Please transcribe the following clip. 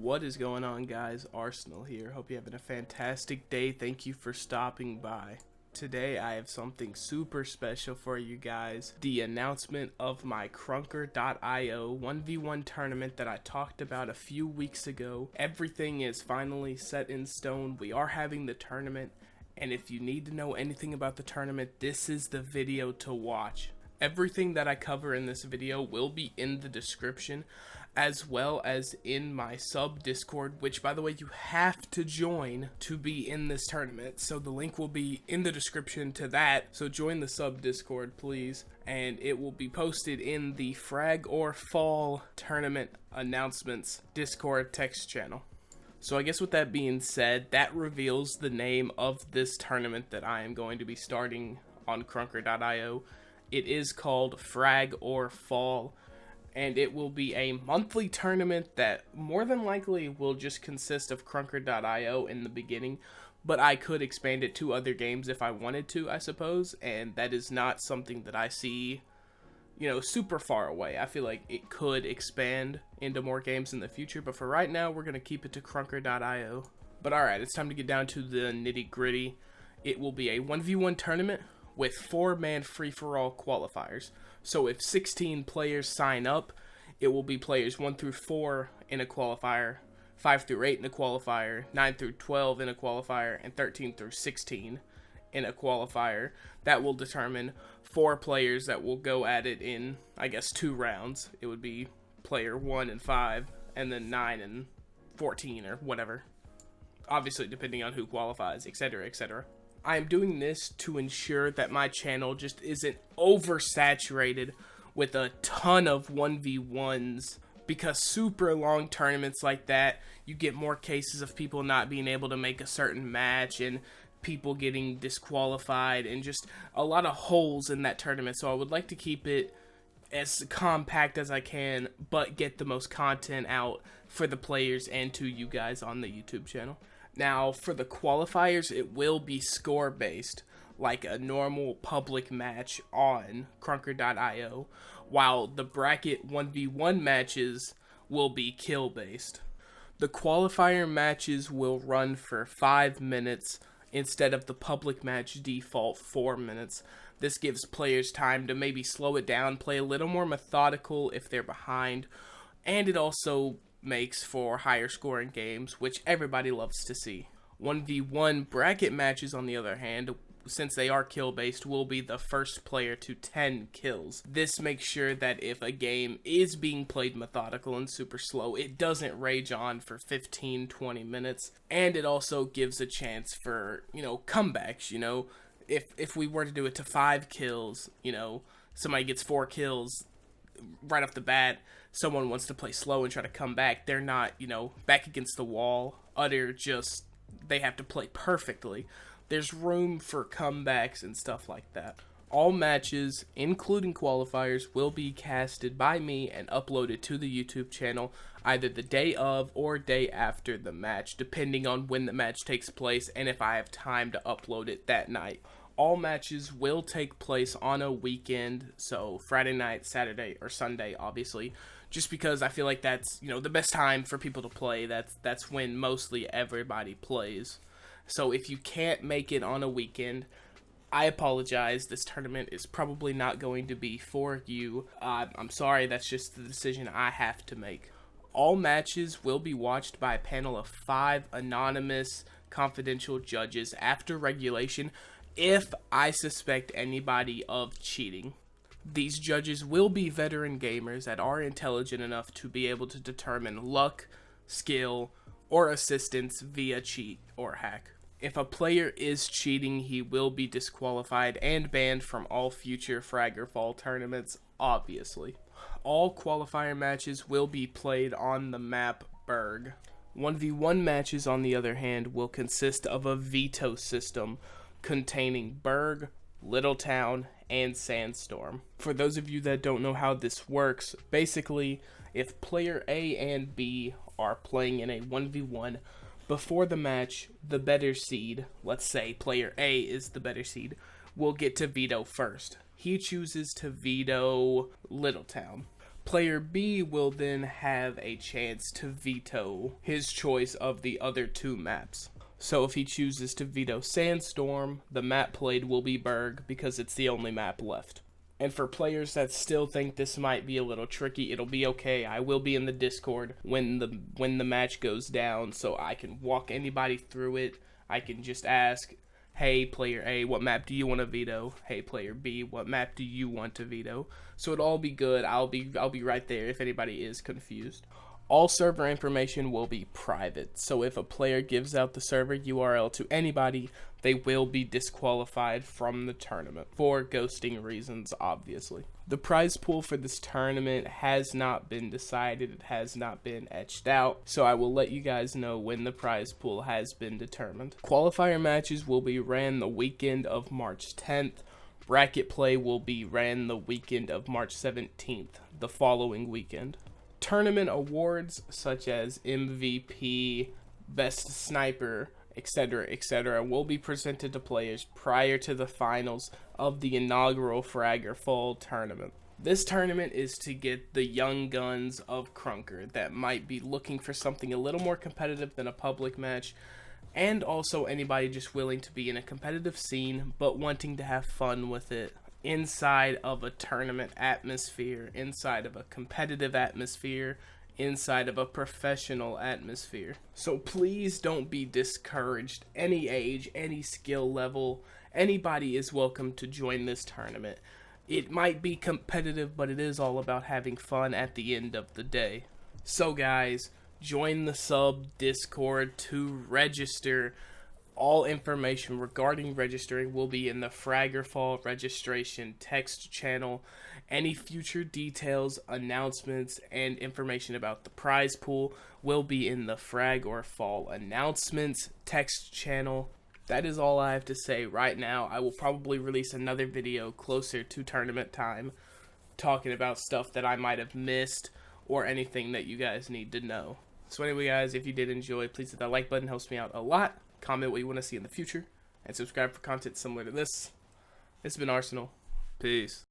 What is going on, guys? Arsenal here. Hope you're having a fantastic day. Thank you for stopping by. Today I have something super special for you guys. The announcement of my Crunker.io 1v1 tournament that I talked about a few weeks ago. Everything is finally set in stone. We are having the tournament, and if you need to know anything about the tournament, this is the video to watch. Everything that I cover in this video will be in the description, as well as in my sub Discord, which, by the way, you have to join to be in this tournament. So the link will be in the description to that. So join the sub Discord, please. And it will be posted in the Frag or Fall tournament announcements Discord text channel. So I guess with that being said, that reveals the name of this tournament that I am going to be starting on Crunker.io. It is called Frag or Fall, and it will be a monthly tournament that more than likely will just consist of Crunker.io in the beginning, but I could expand it to other games if I wanted to, I suppose, and that is not something that I see, super far away. I feel like it could expand into more games in the future, but for right now, we're going to keep it to Crunker.io. But alright, it's time to get down to the nitty-gritty. It will be a 1v1 tournament with 4-man free-for-all qualifiers. So if 16 players sign up, it will be players 1 through 4 in a qualifier, 5 through 8 in a qualifier, 9 through 12 in a qualifier, and 13 through 16 in a qualifier. That will determine 4 players that will go at it in, I guess, 2 rounds. It would be player 1 and 5, and then 9 and 14 or whatever. Obviously, depending on who qualifies, etc., etc. I am doing this to ensure that my channel just isn't oversaturated with a ton of 1v1s, because super long tournaments like that, you get more cases of people not being able to make a certain match and people getting disqualified and just a lot of holes in that tournament. So I would like to keep it as compact as I can, but get the most content out for the players and to you guys on the YouTube channel. Now, for the qualifiers, it will be score-based, like a normal public match on Crunker.io, while the bracket 1v1 matches will be kill-based. The qualifier matches will run for 5 minutes instead of the public match default 4 minutes. This gives players time to maybe slow it down, play a little more methodical if they're behind, and it also makes for higher scoring games, which everybody loves to see. 1v1 bracket matches, on the other hand, since they are kill based, will be the first player to 10 kills. This makes sure that if a game is being played methodical and super slow, it doesn't rage on for 15-20 minutes, and it also gives a chance for, comebacks. If we were to do it to 5 kills, somebody gets 4 kills right off the bat, someone wants to play slow and try to come back, they're not, back against the wall, they have to play perfectly. There's room for comebacks and stuff like that. All matches, including qualifiers, will be casted by me and uploaded to the YouTube channel either the day of or day after the match, depending on when the match takes place and if I have time to upload it that night. All matches will take place on a weekend, so Friday night, Saturday, or Sunday, obviously, just because I feel like that's, the best time for people to play. That's when mostly everybody plays. So if you can't make it on a weekend, I apologize. This tournament is probably not going to be for you. I'm sorry, that's just the decision I have to make. All matches will be watched by a panel of 5 anonymous, confidential judges after regulation, if I suspect anybody of cheating. These judges will be veteran gamers that are intelligent enough to be able to determine luck, skill, or assistance via cheat or hack. If a player is cheating, he will be disqualified and banned from all future Frag or Fall tournaments, obviously. All qualifier matches will be played on the map Berg. 1v1 matches, on the other hand, will consist of a veto system containing Berg, Little Town, and Sandstorm. For those of you that don't know how this works, basically, if player A and B are playing in a 1v1, before the match, the better seed, let's say player A is the better seed, will get to veto first. He chooses to veto Little Town. Player B will then have a chance to veto his choice of the other 2 maps. So if he chooses to veto Sandstorm, the map played will be Berg because it's the only map left. And for players that still think this might be a little tricky, it'll be okay. I will be in the Discord when the match goes down, so I can walk anybody through it. I can just ask, hey, player A, what map do you want to veto? Hey, player B, what map do you want to veto? So it'll all be good. I'll be right there if anybody is confused. All server information will be private, so if a player gives out the server URL to anybody, they will be disqualified from the tournament, for ghosting reasons, obviously. The prize pool for this tournament has not been decided, it has not been etched out, so I will let you guys know when the prize pool has been determined. Qualifier matches will be ran the weekend of March 10th. Bracket play will be ran the weekend of March 17th, the following weekend. Tournament awards such as MVP, Best Sniper, etc., will be presented to players prior to the finals of the inaugural Frag or Fall tournament. This tournament is to get the young guns of Crunker that might be looking for something a little more competitive than a public match, and also anybody just willing to be in a competitive scene but wanting to have fun with it inside of a tournament atmosphere, inside of a competitive atmosphere, inside of a professional atmosphere. So please don't be discouraged. Any age, any skill level, anybody is welcome to join this tournament. It might be competitive, but it is all about having fun at the end of the day. So guys, join the sub Discord to register. All information regarding registering will be in the Frag or Fall registration text channel. Any future details, announcements, and information about the prize pool will be in the Frag or Fall announcements text channel. That is all I have to say right now. I will probably release another video closer to tournament time talking about stuff that I might have missed or anything that you guys need to know. So anyway guys, if you did enjoy, please hit that like button, helps me out a lot. Comment what you want to see in the future, and subscribe for content similar to this. It's been Arsenal. Peace.